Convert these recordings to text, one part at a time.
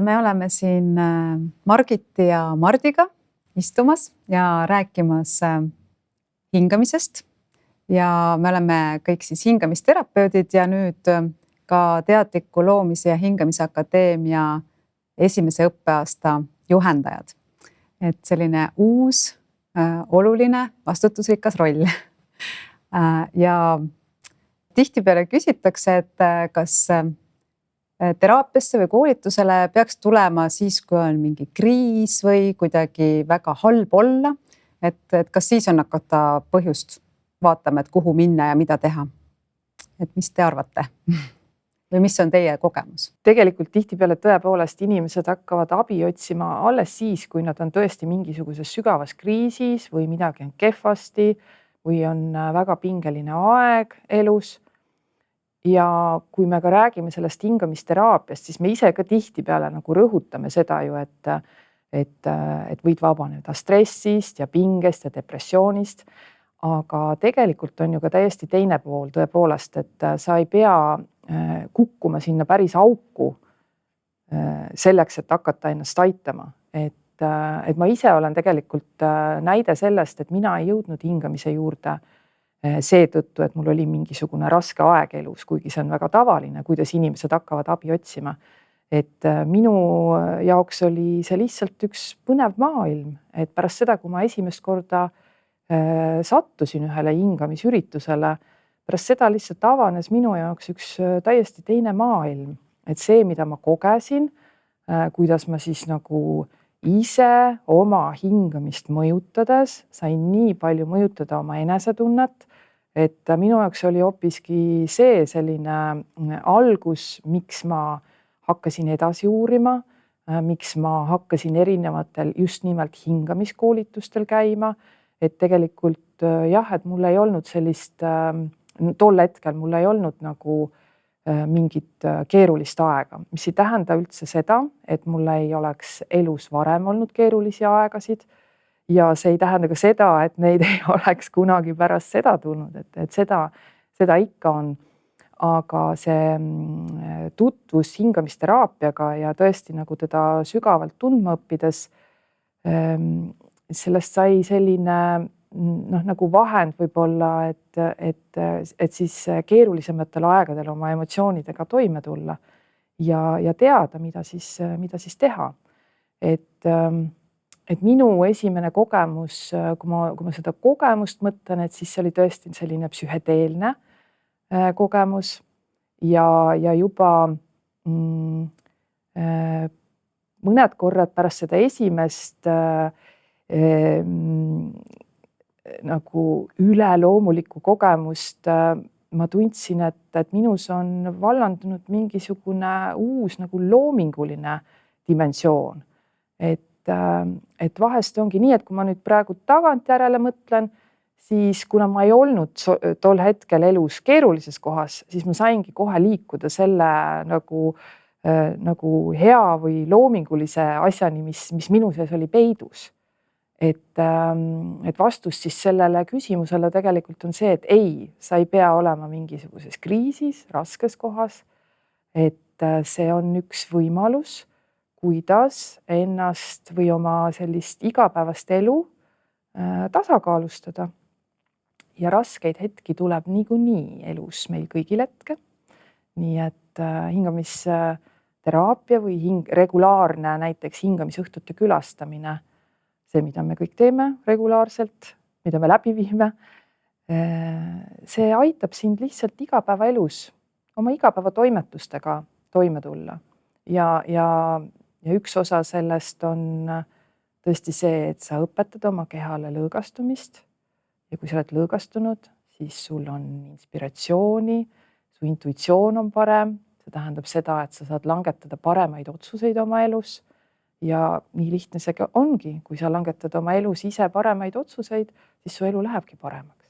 me oleme siin Margiti ja Mardiga istumas ja rääkimas hingamisest. Ja me oleme kõik siis hingamisterapeudid ja nüüd ka Teadliku loomise ja hingamise akadeemia esimese õppeaasta juhendajad. Et selline uus, oluline, vastutusrikas roll. Ja tihtipeale küsitakse, et kas teraapiasse või koolitusele peaks tulema siis, kui on mingi kriis või kuidagi väga halb olla. Et kas siis on hakata põhjust vaatama, et kuhu minna ja mida teha. Et mis te arvate? Või mis on teie kogemus? Tegelikult tihtipeale tõepoolest inimesed hakkavad abi otsima alles siis, kui nad on tõesti mingisuguses sügavas kriisis või midagi on kehvasti või on väga pingeline aeg elus. Ja kui me ka räägime sellest hingamisteraapiast, siis me ise ka tihtipeale nagu rõhutame seda ju, et võid vabaneda stressist ja pingest ja depressioonist. Aga tegelikult on ju ka täiesti teine pool tõepoolest, et sa ei pea kukkuma sinna päris auku selleks, et hakata ennast aitama. Et ma ise olen tegelikult näide sellest, et mina ei jõudnud hingamise juurde seetõttu, et mul oli mingisugune raske aeg elus, kuigi see on väga tavaline, kuidas inimesed hakkavad abi otsima. Et minu jaoks oli see lihtsalt üks põnev maailm, et pärast seda, kui ma esimest korda sattusin ühele hingamisüritusele, pärast seda lihtsalt avanes minu jaoks üks täiesti teine maailm. Et see, mida ma kogesin, kuidas ma siis nagu ise oma hingamist mõjutades sain nii palju mõjutada oma enesetunnet, et minu jaoks oli hoopiski see selline algus, miks ma hakkasin edasi uurima, miks ma hakkasin erinevatel just nimelt hingamiskoolitustel käima, et tegelikult jah, et mul ei olnud sellist, tol hetkel mul ei olnud nagu mingit keerulist aega, mis ei tähenda üldse seda, et mul ei oleks elus varem olnud keerulisi aegasid ja see ei tähenda ka seda, et neid ei oleks kunagi pärast seda tulnud, et seda ikka on. Aga see tutvus hingamisteraapiaga ja tõesti nagu teda sügavalt tundma õppides, sellest sai selline nagu vahend võib-olla, et siis keerulisematel aegadel oma emotsioonidega toime tulla ja teada, mida siis teha. Et minu esimene kogemus, kui ma seda kogemust mõtlen, et siis see oli tõesti selline psühhedeelne kogemus ja juba mõned korrad pärast seda esimest nagu üleloomulikku kogemust ma tundsin, et minus on vallandunud mingisugune uus nagu loominguline dimensioon. Et vahest ongi nii, et kui ma nüüd praegu tagantjärele mõtlen, siis kuna ma ei olnud tol hetkel elus keerulises kohas, siis ma saingi kohe liikuda selle nagu hea või loomingulise asjani, mis minu sees oli peidus. Et vastus siis sellele küsimusele tegelikult on see, et ei, sa ei pea olema mingisuguses kriisis, raskes kohas, et see on üks võimalus, kuidas ennast või oma sellist igapäevast elu tasakaalustada. Ja raskeid hetki tuleb niikuinii elus meil kõigil hetke. Nii et hingamisteraapia või regulaarne näiteks hingamisõhtute külastamine, see, mida me kõik teeme regulaarselt, mida me läbi viime, see aitab sind lihtsalt igapäevaelus oma igapäevatoimetustega toime tulla. Ja üks osa sellest on tõesti see, et sa õpetad oma kehale lõõgastumist ja kui sa oled lõõgastunud, siis sul on inspiratsiooni, su intuitsioon on parem, see tähendab seda, et sa saad langetada paremaid otsuseid oma elus ja nii lihtne see ongi, kui sa langetad oma elus ise paremaid otsuseid, siis su elu lähebki paremaks.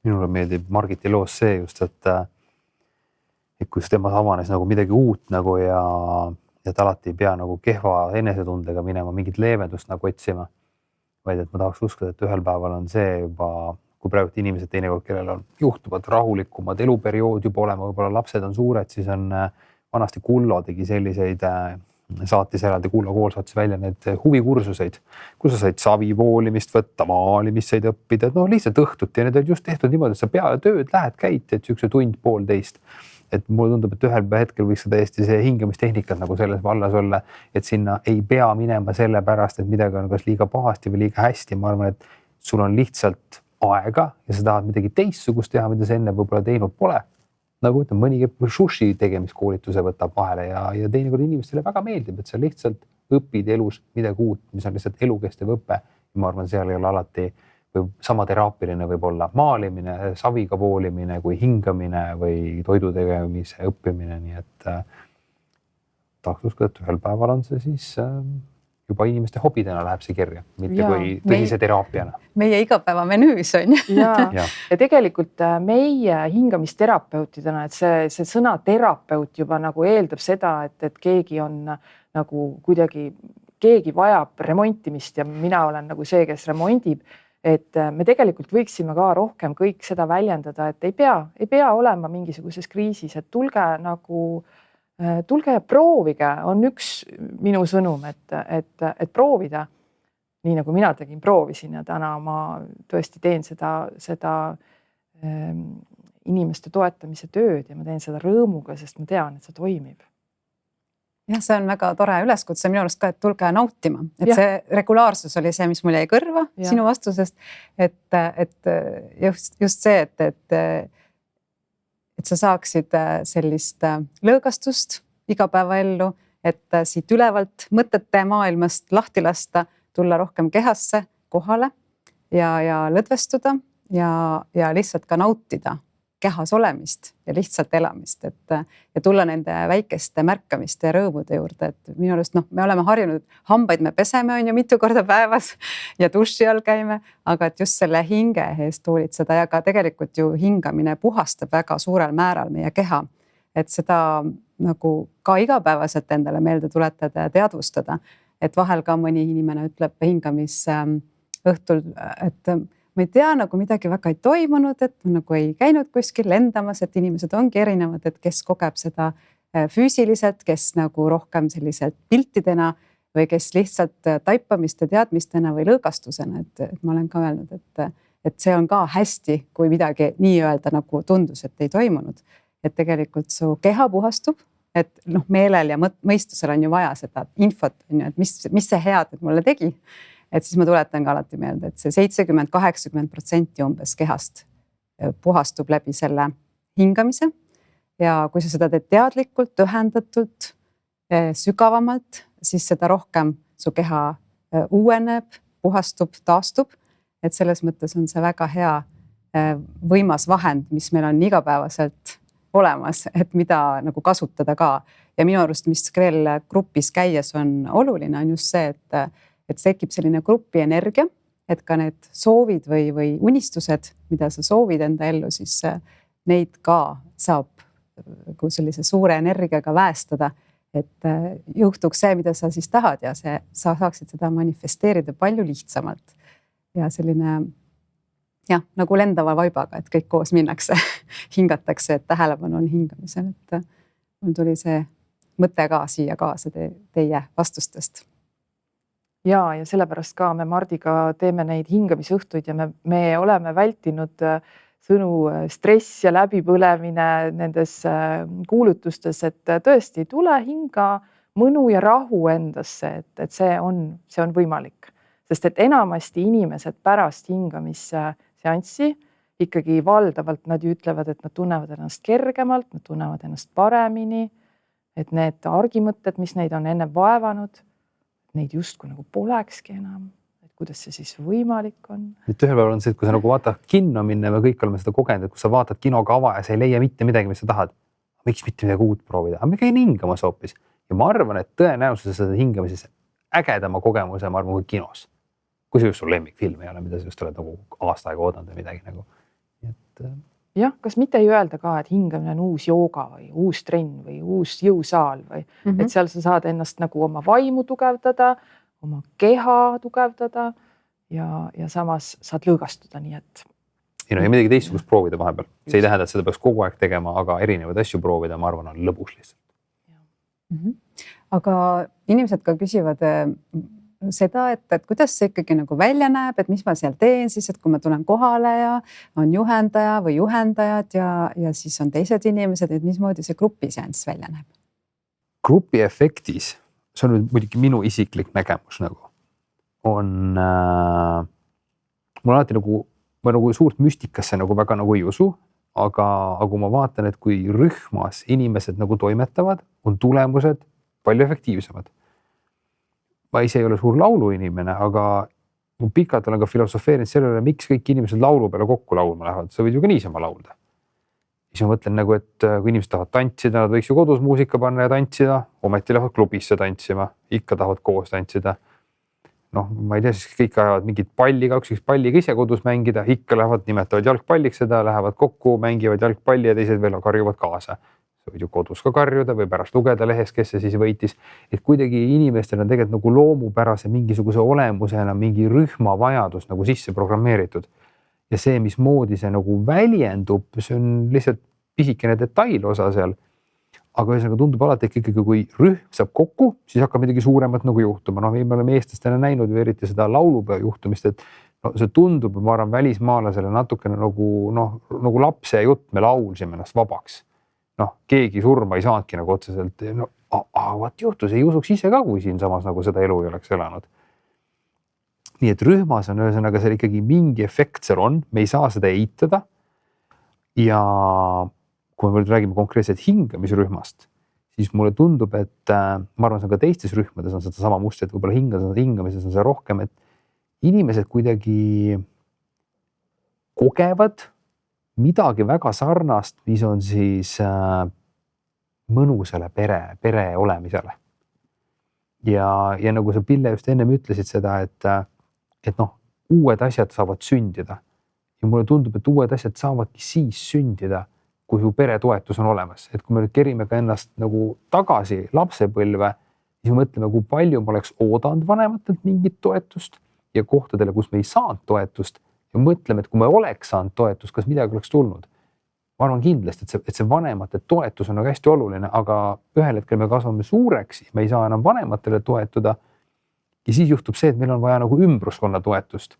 Minule meeldib Margiti loos see just, et kus temas avanes nagu midagi uut nagu ja ta alati ei pea nagu kehva enesetundega minema, mingit leevendust nagu otsima, vaid et ma tahaks uskuda, et ühel päeval on see juba, kui praegu inimesed teinekord, kellel on juhtuvad rahulikumad eluperiood juba olema, võib-olla lapsed on suured, siis on vanasti Kullo tegi selliseid, saatis eraldi, Kullo kool saatis välja need huvikursuseid, kus sa said savivoolimist võtta, maalimist said õppida, no lihtsalt õhtuti ja need olid just tehtud niimoodi, et sa peale tööd lähed, käid, et siukse tund-poolteist. Et mulle tundub, et ühel hetkel võiks täiesti see hingamistehnikat nagu selles vallas olla, et sinna ei pea minema selle pärast, et midagi on kas liiga pahasti või liiga hästi. Ma arvan, et sul on lihtsalt aega ja sa tahad midagi teistsugust teha, mida sa enne võib-olla teinud pole. Nagu ütleme, mõni sushi tegemiskoolituse võtab vahele ja teinekord inimestele väga meeldib, et sa lihtsalt õpid elus midagi uut, mis on lihtsalt elukestev õpe. Ja ma arvan, seal ei ole alati või sama teraapiline võib olla maalimine, saviga voolimine kui hingamine või toidu tegemise õppimine. Nii et tahaks uskida, et ühel päeval on see siis juba inimeste hobidena läheb see kirja, mitte kui tõsise teraapiana. Meie igapäeva menüüs on. Ja tegelikult meie hingamisterapeutidena, et see sõna terapeut juba nagu eeldab seda, et keegi on nagu kuidagi, keegi vajab remontimist ja mina olen nagu see, kes remondib. Et me tegelikult võiksime ka rohkem kõik seda väljendada, et ei pea olema mingisuguses kriisis, et tulge ja proovige, on üks minu sõnum, et proovida. Nii nagu mina proovisin ja täna ma tõesti teen seda inimeste toetamise tööd ja ma teen seda rõõmuga, sest ma tean, et see toimib. Ja see on väga tore üleskutse minu arust ka, et tulge nautima. Et see regulaarsus oli see, mis mul jäi kõrva sinu vastusest, et just see, et sa saaksid sellist lõõgastust igapäevaellu, et siit ülevalt mõtete maailmast lahti lasta, tulla rohkem kehasse kohale ja lõdvestuda ja lihtsalt ka nautida kehas olemist ja lihtsalt elamist, ja tulla nende väikeste märkamiste ja rõõmude juurde, et minu arust me oleme harjunud, hambaid me peseme on ju mitu korda päevas ja duši all käime, aga et just selle hinge eest hoolitseda ja ka tegelikult ju hingamine puhastab väga suurel määral meie keha, et seda nagu ka igapäevaselt endale meelde tuletada ja teadvustada, et vahel ka mõni inimene ütleb hingamis õhtul, et ma ei tea, nagu midagi väga ei toimunud, et nagu ei käinud kuskil lendamas, et inimesed ongi erinevad, et kes kogeb seda füüsiliselt, kes nagu rohkem selliselt piltidena või kes lihtsalt taipamiste teadmistena või lõõgastusena, et ma olen ka öelnud, et see on ka hästi, kui midagi nii-öelda nagu tundus, et ei toimunud, et tegelikult su keha puhastub, et meelel ja mõistusel on ju vaja seda infot, et mis see head, et mulle tegi. Et siis ma tuletan ka alati meelde, et see 70-80% umbes kehast puhastub läbi selle hingamise. Ja kui sa seda teed teadlikult, ühendatult, sügavamalt, siis seda rohkem su keha uueneb, puhastub, taastub. Et selles mõttes on see väga hea võimas vahend, mis meil on igapäevaselt olemas, et mida nagu kasutada ka. Ja minu arust, mis veel grupis käies on oluline, on just see, et tekib selline grupi energia, et ka need soovid või unistused, mida sa soovid enda ellu, siis neid ka saab sellise suure energiaga väestada, et juhtuks see, mida sa siis tahad ja sa saaksid seda manifesteerida palju lihtsamalt. Ja selline nagu lendava vaibaga, et kõik koos minnakse, hingatakse, et tähelepanu on hingamisel. Et mul tuli see mõte ka siia kaasa teie vastustest. Ja sellepärast ka me Mardiga teeme neid hingamisõhtuid ja me oleme vältinud sõnu stress ja läbipõlemine nendes kuulutustes, et tõesti tule hinga mõnu ja rahu endasse, et see on võimalik. Sest et enamasti inimesed pärast hingamisseanssi ikkagi valdavalt nad ütlevad, et nad tunnevad ennast kergemalt, nad tunnevad ennast paremini, et need argimõtted, mis neid on enne vaevanud, neid justkui nagu polekski enam, et kuidas see siis võimalik on. Nüüd ühel päeval on see, et kui sa nagu vaatad kinno minna, me kõik oleme seda kogenud, et kui sa vaatad kinokava ja sa ei leia mitte midagi, mis sa tahad, miks mitte midagi uut proovida, aga me käin hingamas hoopis. Ja ma arvan, et tõenäosus seda hingamises ägedama kogemuse, ma arvan, kui kinos. Kui see just sul lemmikfilm ei ole, mida sa just oled nagu aasta aega oodanud või midagi nagu. Jah, kas mitte ei öelda ka, et hingamine on uus jooga või uus trenn või uus jõusaal või et seal sa saad ennast nagu oma vaimu tugevdada, oma keha tugevdada ja samas saad lõõgastuda, nii et. Ja midagi teistsugust proovida vahepeal. See ei tähenda, et seda peaks kogu aeg tegema, aga erinevaid asju proovida, ma arvan, on lõbus lihtsalt. Aga inimesed ka küsivad seda, et kuidas see ikkagi nagu välja näeb, et mis ma seal teen siis, et kui ma tulen kohale ja on juhendaja või juhendajad ja siis on teised inimesed, et mismoodi see grupiseanss välja näeb? Grupi efektis, see on nüüd muidugi minu isiklik nägemus nagu, on mul alati nagu, ma nagu suurt müstikasse nagu väga nagu ei usu, aga kui ma vaatan, et kui rühmas inimesed nagu toimetavad, on tulemused palju efektiivsemad. Ma ise ei ole suur lauluinimene, aga ma pikalt olen ka filosofeerinud sellele, miks kõik inimesed laulu peale kokku laulma lähevad. Sa võid ju ka niisama laulda. Siis ma mõtlen nagu, et kui inimesed tahavad tantsida, nad võiks ju kodus muusika panna ja tantsida, ometi lähevad klubisse tantsima, ikka tahavad koos tantsida. Noh, ma ei tea, siis kõik ajavad mingit palli, üks palliga ise kodus mängida, ikka lähevad, nimetavad jalgpalliks seda, lähevad kokku, mängivad jalgpalli ja teised veel karjuvad kaasa. Sa võid ju kodus ka karjuda või pärast lugeda lehes, kes see siis võitis. Et kuidagi inimestel on tegelikult nagu loomupärase mingisuguse olemusena mingi rühma vajadus nagu sisse programmeeritud. Ja see, mismoodi see nagu väljendub, see on lihtsalt pisikene detailosa seal. Aga ühesõnaga tundub alati ikkagi, kui rühm saab kokku, siis hakkab midagi suuremat nagu juhtuma. No, me oleme eestlastena näinud või eriti seda laulupeo juhtumist, et no, see tundub, ma arvan, välismaalasele natukene nagu lapse jutt, me laulsime ennast vabaks. Noh, keegi surma ei saanudki nagu otseselt. No, vaat juhtus, ei usuks ise ka, kui siin samas nagu seda elu ei oleks elanud. Nii et rühmas on ühesõnaga seal ikkagi mingi efekt seal on, me ei saa seda eitada. Ja kui me räägime konkreetselt hingamisrühmast, siis mulle tundub, et ma arvan, see on ka teistes rühmades on seda sama mustrit, võib-olla hingamises on see rohkem, et inimesed kuidagi kogevad midagi väga sarnast, mis on siis mõnusale pere olemisele. Ja nagu sa, Pille, just ennem ütlesid seda, et noh, uued asjad saavad sündida. Ja mulle tundub, et uued asjad saavadki siis sündida, kui su pere toetus on olemas. Et kui me nüüd kerime ka ennast nagu tagasi lapsepõlve, siis mõtleme, kui palju ma oleks oodanud vanematelt mingit toetust ja kohtadele, kus me ei saanud toetust ja mõtleme, et kui me oleks saanud toetust, kas midagi oleks tulnud. Ma arvan kindlasti, et see vanemate toetus on nagu hästi oluline, aga ühel hetkel me kasvame suureks, me ei saa enam vanematele toetuda ja siis juhtub see, et meil on vaja nagu ümbruskonna toetust.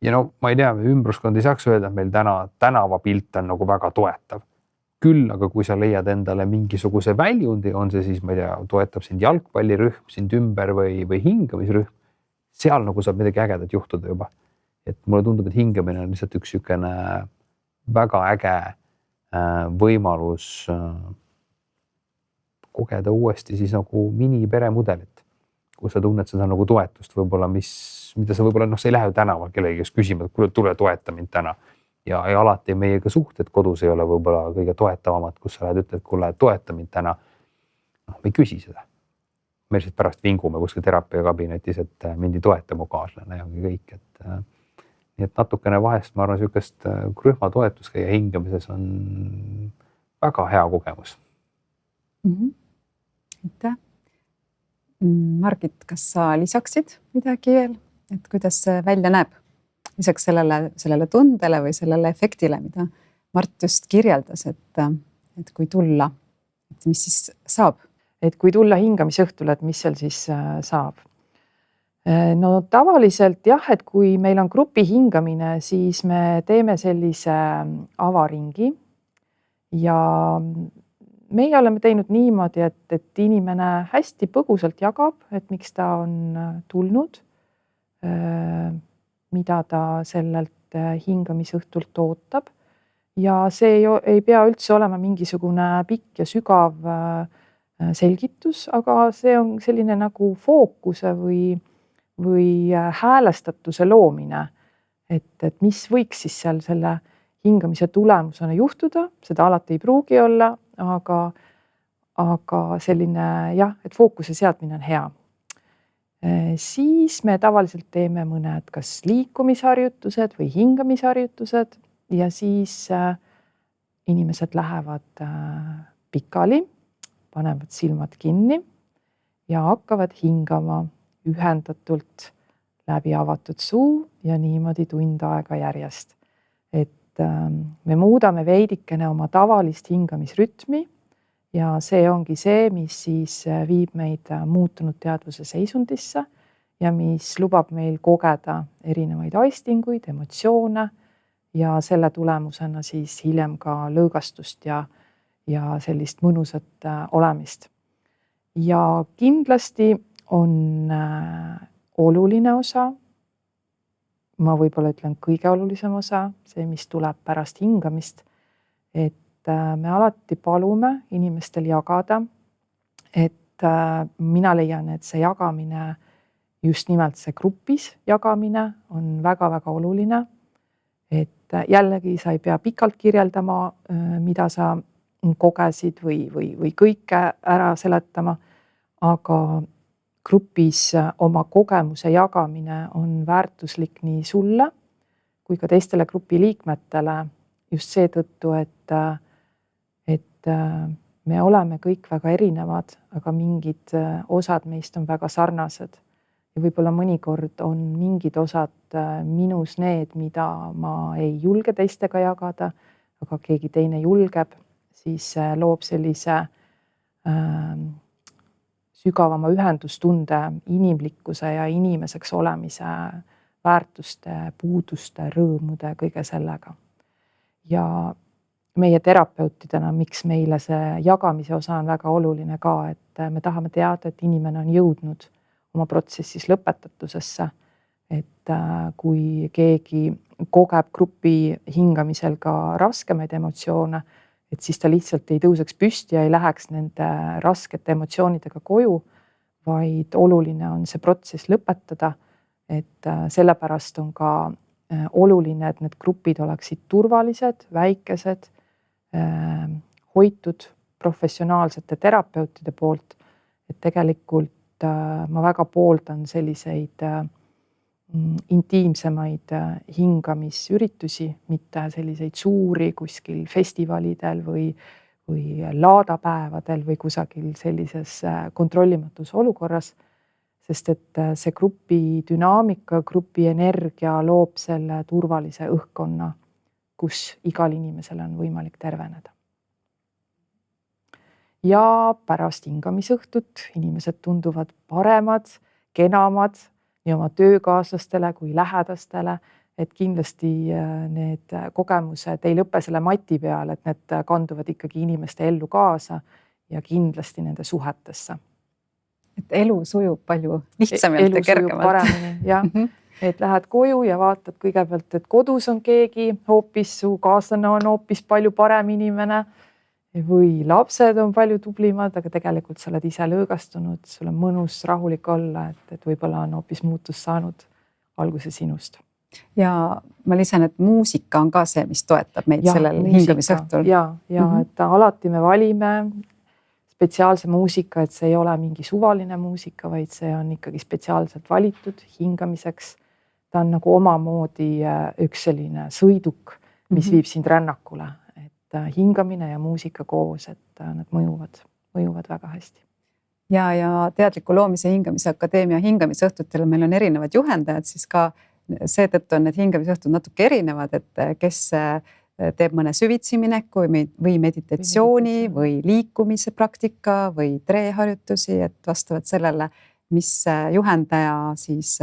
Ja no ma ei tea, ümbruskond ei saaks öelda, et meil tänavapilt on nagu väga toetav. Küll, aga kui sa leiad endale mingisuguse väljundi, on see siis, ma ei tea, toetab sind jalgpallirühm, sind ümber või hingamisrühm, seal nagu saab midagi ägedat juhtuda juba. Et mulle tundub, et hingamine on lihtsalt üks sükene väga äge võimalus kogeda uuesti siis nagu mini-peremudelit, kus sa tunned seda nagu toetust võib-olla, mida sa võib-olla, sa ei lähe tänaval kellegi küsima, et kuule, tule toeta mind täna. Ja alati meiega suhted kodus ei ole võib-olla kõige toetavamad, kus sa lähed, ütled, kuule, toeta mind täna. Me ei küsi seda. Me lihtsalt pärast vingume kuskil teraapiakabinetis, et mind ei toeta mu kaaslane ja ongi kõik. Nii et natukene vahest, ma arvan, sükest rühma toetus ja hingamises on väga hea kogemus. Aitäh. Margit, kas sa lisaksid midagi veel, et kuidas see välja näeb? Lisaks sellele tundele või sellele efektile, mida Mart just kirjeldas, et kui tulla, et mis siis saab? Et kui tulla hingamisõhtule, et mis seal siis saab? No tavaliselt jah, et kui meil on grupi hingamine, siis me teeme sellise avaringi ja meie oleme teinud niimoodi, et inimene hästi põgusalt jagab, et miks ta on tulnud, mida ta sellelt hingamisõhtult ootab. Ja see ei pea üldse olema mingisugune pikk ja sügav selgitus, aga see on selline nagu fookuse või häälestatuse loomine, et mis võiks siis seal selle hingamise tulemusena juhtuda, seda alati ei pruugi olla, aga selline jah, et fookuse seadmine on hea. Siis me tavaliselt teeme mõned kas liikumisharjutused või hingamisharjutused ja siis inimesed lähevad pikali, panevad silmad kinni ja hakkavad hingama ühendatult läbi avatud suu ja niimoodi tund aega järjest. Et me muudame veidikene oma tavalist hingamisrütmi ja see ongi see, mis siis viib meid muutunud teadvuse seisundisse ja mis lubab meil kogeda erinevaid aistinguid, emotsioone ja selle tulemusena siis hiljem ka lõõgastust ja sellist mõnusat olemist. Ja kindlasti on oluline osa, ma võib-olla ütlen kõige olulisem osa, see, mis tuleb pärast hingamist, et me alati palume inimestel jagada, et mina leian, et see jagamine, just nimelt see grupis jagamine on väga-väga oluline, et jällegi sa ei pea pikalt kirjeldama, mida sa kogesid või kõike ära seletama, aga grupis oma kogemuse jagamine on väärtuslik nii sulle kui ka teistele grupi liikmetele just seetõttu, et me oleme kõik väga erinevad, aga mingid osad meist on väga sarnased. Ja võib-olla mõnikord on mingid osad minus need, mida ma ei julge teistega jagada, aga keegi teine julgeb, siis loob sellise sügavama ühendustunde inimlikkuse ja inimeseks olemise väärtuste, puuduste, rõõmude, kõige sellega. Ja meie terapeutidena, miks meile see jagamise osa on väga oluline ka, et me tahame teada, et inimene on jõudnud oma protsessis lõpetatusesse, et kui keegi kogeb grupi hingamisel ka raskemaid emotsioone, et siis ta lihtsalt ei tõuseks püsti ja ei läheks nende raskete emotsioonidega koju, vaid oluline on see protsess lõpetada, et sellepärast on ka oluline, et need grupid oleksid turvalised, väikesed, hoitud professionaalsete terapeutide poolt, et tegelikult ma väga pooldan selliseid intiimsemaid hingamisüritusi, mitte selliseid suuri kuskil festivalidel või laadapäevadel või kusagil sellises kontrollimatus olukorras, sest et see grupi dünaamika, grupi energia loob selle turvalise õhkkonna, kus igal inimesel on võimalik terveneda. Ja pärast hingamisõhtut inimesed tunduvad paremad, kenamad nii oma töökaaslastele kui lähedastele, et kindlasti need kogemused ei lõpe selle mati peal, et need kanduvad ikkagi inimeste ellu kaasa ja kindlasti nende suhetesse. Et elu sujub palju lihtsamalt ja kergemalt. Paremini, jah. Et lähed koju ja vaatad kõigepealt, et kodus on keegi, hoopis su kaaslane on hoopis palju parem inimene või lapsed on palju tublimad, aga tegelikult sa oled ise lõõgastunud, sul on mõnus rahulik olla, et võib-olla on hoopis muutus saanud alguse sinust. Ja ma lisan, et muusika on ka see, mis toetab meid sellel hingamisõhtul. Ja et alati me valime spetsiaalse muusika, et see ei ole mingi suvaline muusika, vaid see on ikkagi spetsiaalselt valitud hingamiseks. Ta on nagu omamoodi üks selline sõiduk, mis viib sind rännakule. Et hingamine ja muusika koos, et nad mõjuvad väga hästi. Ja Teadliku loomise hingamise akadeemia hingamisõhtutel meil on erinevad juhendajad, siis ka seetõttu on need hingamisõhtud natuke erinevad, et kes teeb mõne süvitsi mineku või meditatsiooni või liikumise praktika või treeharjutusi, et vastavalt sellele, mis juhendaja siis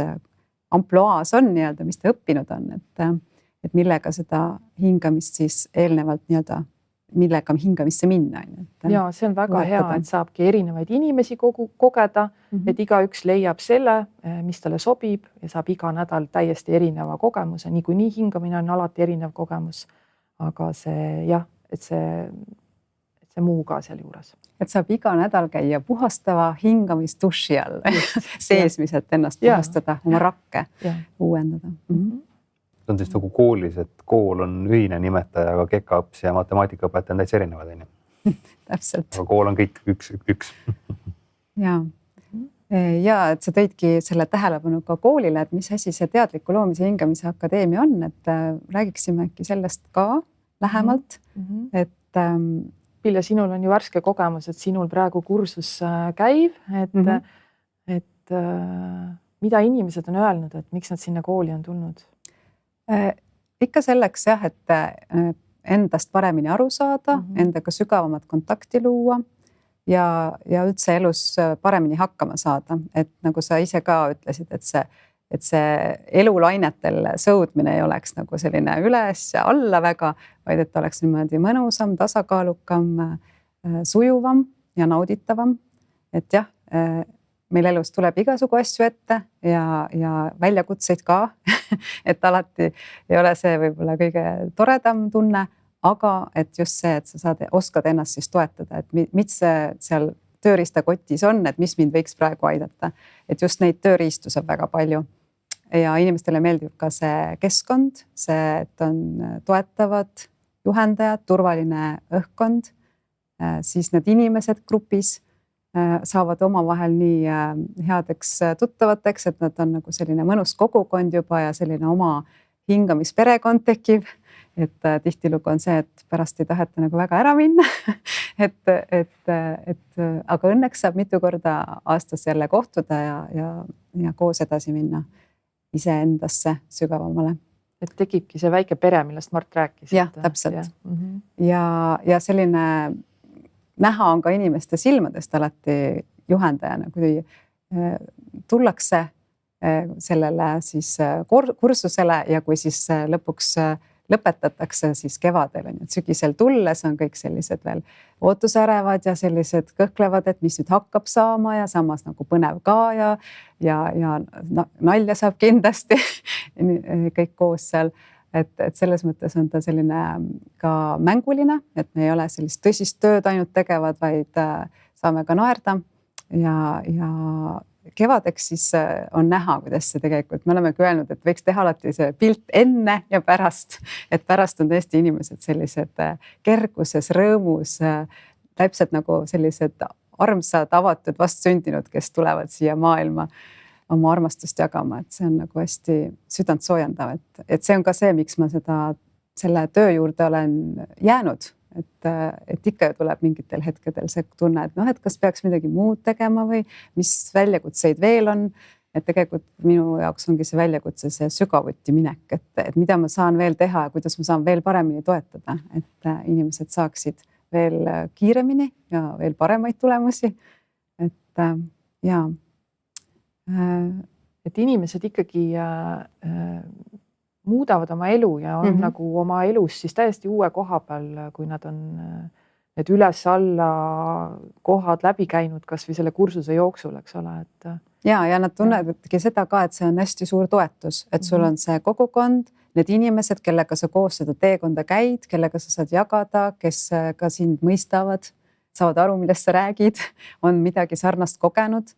ampluaas on nii-öelda, mis ta õppinud on, et millega seda hingamist siis eelnevalt nii-öelda, millega hingamisse minna. Ja see on väga hea, et saabki erinevaid inimesi kogeda, et igaüks leiab selle, mis talle sobib ja saab iga nädal täiesti erineva kogemuse. Niikuinii hingamine on alati erinev kogemus, aga see jah, et see muu ka seal juures. Et saab iga nädal käia puhastava hingamisduši all, seesmiselt ennast puhastada, oma rakke uuendada. See on siis nagu koolis, et kool on ühine nimetaja, aga kekaõps ja matemaatikaõpetaja on täitsa erinevad. Täpselt. Aga kool on kõik üks. Ja, et sa tõidki selle tähelepanu ka koolile, et mis asi see Teadliku loomise hingamise akadeemia on, et räägiksime äkki sellest ka lähemalt. Et Pille, sinul on ju värske kogemus, et sinul praegu kursus käib, et mida inimesed on öelnud, et miks nad sinna kooli on tulnud? Ikka selleks jah, et endast paremini aru saada, endaga sügavamat kontakti luua ja üldse elus paremini hakkama saada, et nagu sa ise ka ütlesid, et see elulainetel sõudmine ei oleks nagu selline üles ja alla väga, vaid et oleks niimoodi mõnusam, tasakaalukam, sujuvam ja nauditavam. Et jah, meil elus tuleb igasugu asju ette ja väljakutseid ka et alati ei ole see võib-olla kõige toredam tunne, aga et just see, et sa oskad ennast siis toetada, et mis see seal tööriistakotis on, et mis mind võiks praegu aidata. Et just neid tööriistu saab väga palju. Ja inimestele meeldib ka see keskkond, see, et on toetavad juhendajad, turvaline õhkkond, siis need inimesed grupis saavad omavahel nii headeks tuttavateks, et nad on nagu selline mõnus kogukond juba ja selline oma hingamisperekond tekib. Et tihtilugu on see, et pärast ei taheta nagu väga ära minna. Aga õnneks saab mitu korda aastas jälle kohtuda ja koos edasi minna iseendasse sügavamale. Et tekibki see väike pere, millest Mart rääkis. Jah, täpselt. Ja selline näha on ka inimeste silmadest alati juhendajana, kui tullakse sellele siis kursusele ja kui siis lõpuks lõpetatakse siis kevadel, et sügisel tulles on kõik sellised veel ootusärevad ja sellised kõhklevad, et mis nüüd hakkab saama ja samas nagu põnev ka ja nalja saab kindlasti kõik koos seal. Et selles mõttes on ta selline ka mänguline, et me ei ole sellist tõsist tööd ainult tegevad, vaid saame ka naerda ja kevadeks siis on näha, kuidas see tegelikult, me olemegi öelnud, et võiks teha alati see pilt enne ja pärast, et pärast on tõesti inimesed sellised kerguses, rõõmus, täpselt nagu sellised armsad, avatud vastsündinud, kes tulevad siia maailma oma armastust jagama, et see on nagu hästi südant soojendav, et see on ka see, miks ma selle töö juurde olen jäänud, et ikka tuleb mingitel hetkedel see tunne, et et kas peaks midagi muud tegema või mis väljakutseid veel on, et tegelikult minu jaoks ongi see väljakutse, see sügavuti minek, et mida ma saan veel teha ja kuidas ma saan veel paremini toetada, et inimesed saaksid veel kiiremini ja veel paremaid tulemusi, et jaa. Et inimesed ikkagi muudavad oma elu ja on nagu oma elus siis täiesti uue koha peal, kui nad on need üles-alla kohad läbi käinud, kas või selle kursuse jooksul, eks ole. Ja nad tunnevadki seda ka, et see on hästi suur toetus, et sul on see kogukond, need inimesed, kellega sa koos seda teekonda käid, kellega sa saad jagada, kes ka sind mõistavad, saavad aru, millest sa räägid, on midagi sarnast kogenud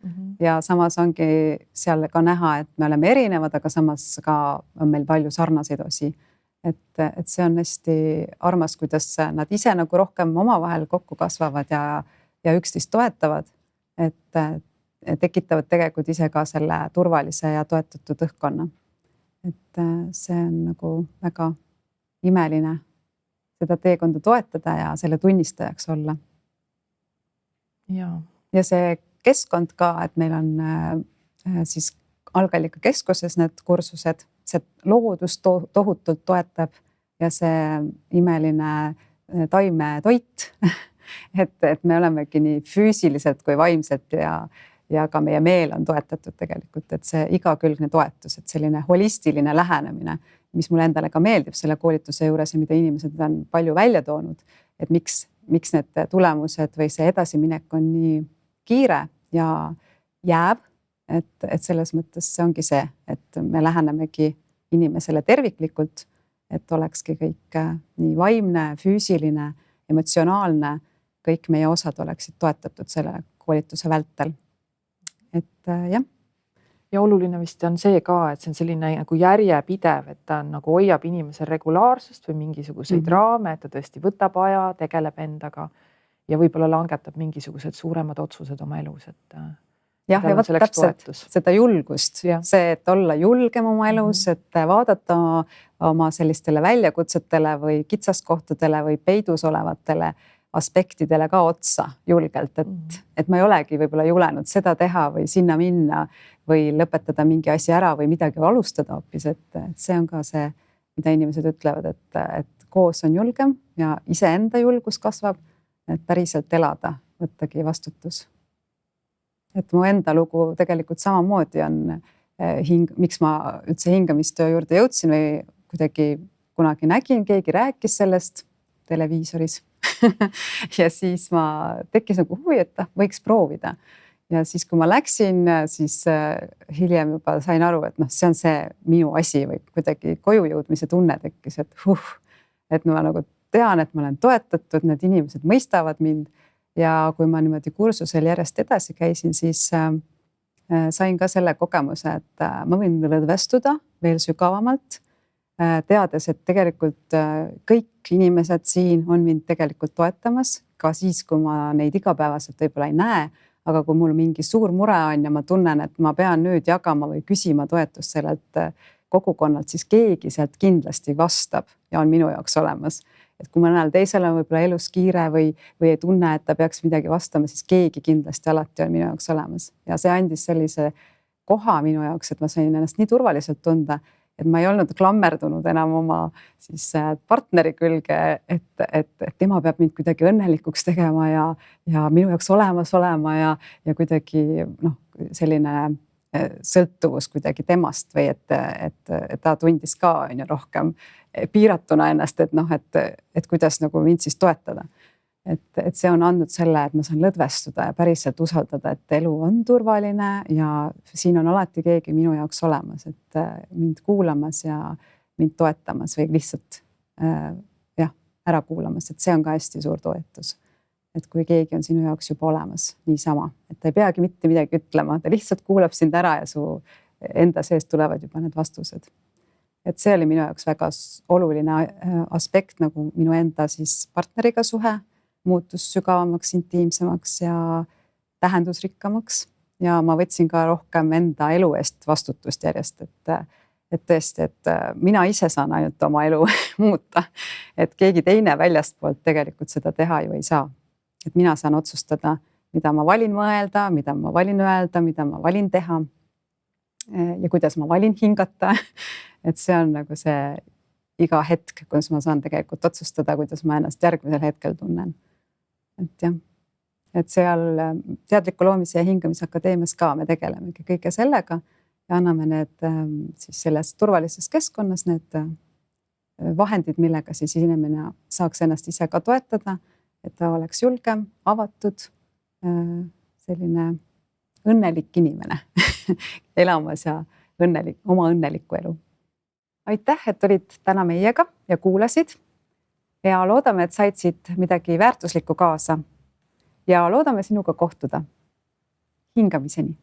ja samas ongi seal ka näha, et me oleme erinevad, aga samas ka on meil palju sarnaseid osi. Et see on hästi armas, kuidas nad ise nagu rohkem omavahel kokku kasvavad ja üksteist toetavad, et tekitavad tegelikult ise ka selle turvalise ja toetatud õhkkonna. Et see on nagu väga imeline seda teekonda toetada ja selle tunnistajaks olla. Ja see keskkond ka, et meil on siis Algallika keskuses need kursused, see loodus tohutult toetab ja see imeline taimetoit, et me olemegi nii füüsiliselt kui vaimselt ja ka meie meel on toetatud tegelikult, et see igakülgne toetus, et selline holistiline lähenemine, mis mulle endale ka meeldib selle koolituse juures ja mida inimesed on palju välja toonud, et miks need tulemused või see edasiminek on nii kiire ja jääb, et selles mõttes see ongi see, et me lähenemegi inimesele terviklikult, et olekski kõik nii vaimne, füüsiline, emotsionaalne, kõik meie osad oleksid toetatud selle koolituse vältel. Et jah. Ja oluline vist on see ka, et see on selline nagu järjepidev, et ta nagu hoiab inimesel regulaarsust või mingisuguseid raame, et ta tõesti võtab aja, tegeleb endaga ja võib-olla langetab mingisugused suuremad otsused oma elus. Ja täpselt seda julgust, see, et olla julgem oma elus, et vaadata oma sellistele väljakutsetele või kitsaskohtadele või peidus olevatele aspektidele ka otsa julgelt, et ma ei olegi võib-olla julenud seda teha või sinna minna või lõpetada mingi asi ära või midagi alustada hoopis, et see on ka see, mida inimesed ütlevad, et koos on julgem ja iseenda julgus kasvab, et päriselt elada, võttagi vastutus. Et mu enda lugu tegelikult samamoodi on miks ma üldse hingamistöö juurde jõudsin või kuidagi kunagi nägin, keegi rääkis sellest televiisoris ja siis ma tekkis nagu huvi, et võiks proovida. Ja siis, kui ma läksin, siis hiljem juba sain aru, et see on see minu asi või kuidagi koju jõudmise tunne tekkis, et ma nagu tean, et ma olen toetatud, need inimesed mõistavad mind. Ja kui ma niimoodi kursusel järjest edasi käisin, siis sain ka selle kogemuse, et ma võin lõdvestuda veel sügavamalt, teades, et tegelikult kõik inimesed siin on mind tegelikult toetamas, ka siis, kui ma neid igapäevaselt võib-olla ei näe, aga kui mul mingi suur mure on ja ma tunnen, et ma pean nüüd jagama või küsima toetust sellelt kogukonnalt, siis keegi sealt kindlasti vastab ja on minu jaoks olemas. Et kui mõnel teisel on võib-olla elus kiire või ei tunne, et ta peaks midagi vastama, siis keegi kindlasti alati on minu jaoks olemas. Ja see andis sellise koha minu jaoks, et ma sain ennast nii turvaliselt tunda, et ma ei olnud klammerdunud enam oma siis partneri külge, et tema peab mind kuidagi õnnelikuks tegema ja minu jaoks olemas olema ja kuidagi selline sõltuvus kuidagi temast või et ta tundis ka rohkem piiratuna ennast, et kuidas nagu mind siis toetada. Et see on andnud selle, et ma saan lõdvestuda ja päriselt usaldada, et elu on turvaline ja siin on alati keegi minu jaoks olemas, et mind kuulamas ja mind toetamas või lihtsalt ära kuulamas, et see on ka hästi suur toetus. Et kui keegi on sinu jaoks juba olemas niisama, et ta ei peagi mitte midagi ütlema, ta lihtsalt kuulab sind ära ja su enda seest tulevad juba need vastused. Et see oli minu jaoks väga oluline aspekt, nagu minu enda siis partneriga suhe muutus sügavamaks, intiimsemaks ja tähendusrikkamaks. Ja ma võtsin ka rohkem enda elu eest vastutust järjest, et tõesti, et mina ise saan ainult oma elu muuta, et keegi teine väljastpoolt tegelikult seda teha ju ei saa. Et mina saan otsustada, mida ma valin mõelda, mida ma valin öelda, mida ma valin teha ja kuidas ma valin hingata. Et see on nagu see iga hetk, kus ma saan tegelikult otsustada, kuidas ma ennast järgmisel hetkel tunnen. Et jah, et seal teadliku loomise ja hingamise akadeemias ka me tegelemegi kõige sellega ja anname need siis selles turvalises keskkonnas need vahendid, millega siis inimene saaks ennast ise ka toetada, et ta oleks julgem, avatud, selline õnnelik inimene elamas ja oma õnnelikku elu. Aitäh, et olid täna meiega ja kuulasid ja loodame, et said siit midagi väärtuslikku kaasa ja loodame sinuga kohtuda. Hingamiseni!